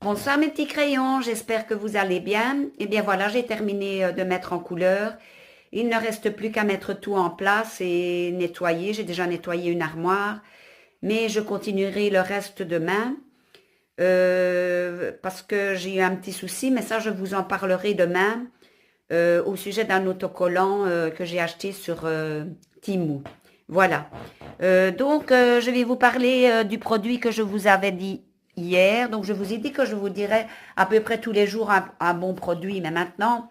Bonsoir mes petits crayons, j'espère que vous allez bien. Eh bien voilà, j'ai terminé de mettre en couleur. Il ne reste plus qu'à mettre tout en place et nettoyer. J'ai déjà nettoyé une armoire, mais je continuerai le reste demain parce que j'ai eu un petit souci, mais ça je vous en parlerai demain au sujet d'un autocollant que j'ai acheté sur Temu. Voilà. Je vais vous parler du produit que je vous avais dit hier. Donc, je vous ai dit que je vous dirais à peu près tous les jours un bon produit. Mais maintenant,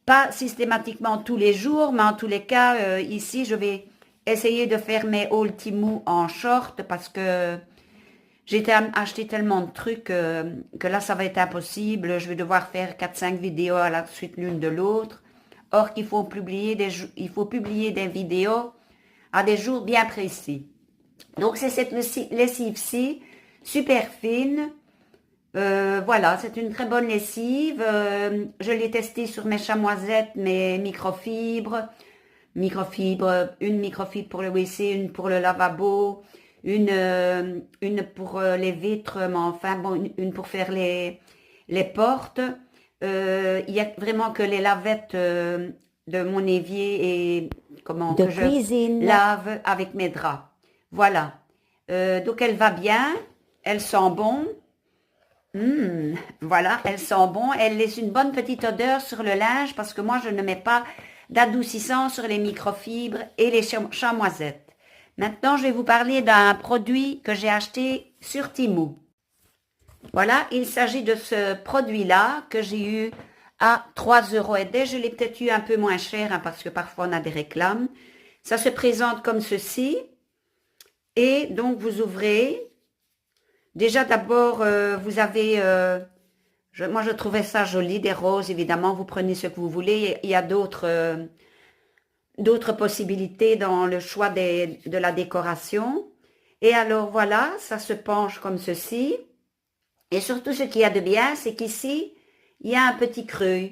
pas systématiquement tous les jours, mais en tous les cas, ici, je vais essayer de faire mes hauls Temu en short parce que j'ai acheté tellement de trucs que là, ça va être impossible. Je vais devoir faire 4-5 vidéos à la suite l'une de l'autre. Or qu'il faut il faut publier des vidéos à des jours bien précis. Donc, c'est cette lessive-ci, super fine. Voilà, c'est une très bonne lessive. Je l'ai testée sur mes chamoisettes, mes microfibres. Une microfibre pour le WC, une pour le lavabo, une pour les vitres, mais enfin, bon, une pour faire les portes. Il y a vraiment que les lavettes de mon évier et comment de que je cuisine. lave avec mes draps. Voilà. Donc elle va bien, elle sent bon. Voilà, elle sent bon. Elle laisse une bonne petite odeur sur le linge parce que moi je ne mets pas d'adoucissant sur les microfibres et les chamoisettes. Maintenant, je vais vous parler d'un produit que j'ai acheté sur Temu. Voilà, il s'agit de ce produit-là que j'ai eu à 3 € et des. Je l'ai peut-être eu un peu moins cher hein, parce que parfois on a des réclames. Ça se présente comme ceci. Et donc, vous ouvrez. Déjà, d'abord, vous avez... moi, je trouvais ça joli, des roses, évidemment. Vous prenez ce que vous voulez. Il y a d'autres possibilités dans le choix de la décoration. Et alors, voilà, ça se penche comme ceci. Et surtout, ce qu'il y a de bien, c'est qu'ici, il y a un petit creux.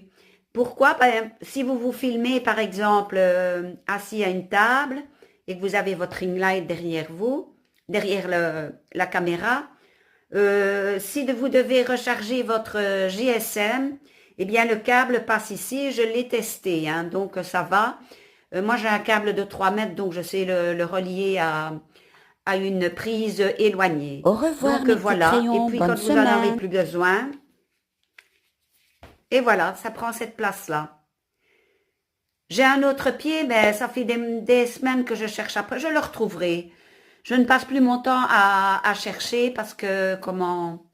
Pourquoi? Ben, si vous vous filmez, par exemple, assis à une table et que vous avez votre ring light derrière vous, derrière la caméra, si vous devez recharger votre GSM, eh bien, le câble passe ici. Je l'ai testé, hein, donc ça va. Moi, j'ai un câble de 3 mètres, donc je sais le relier à une prise éloignée. Au revoir Donc mes petits voilà, et crayons, puis bonne quand vous n'en avez semaine. plus besoin, et voilà, ça prend cette place-là. J'ai un autre pied, mais ça fait des semaines que je cherche après, je le retrouverai. Je ne passe plus mon temps à chercher parce que, comment,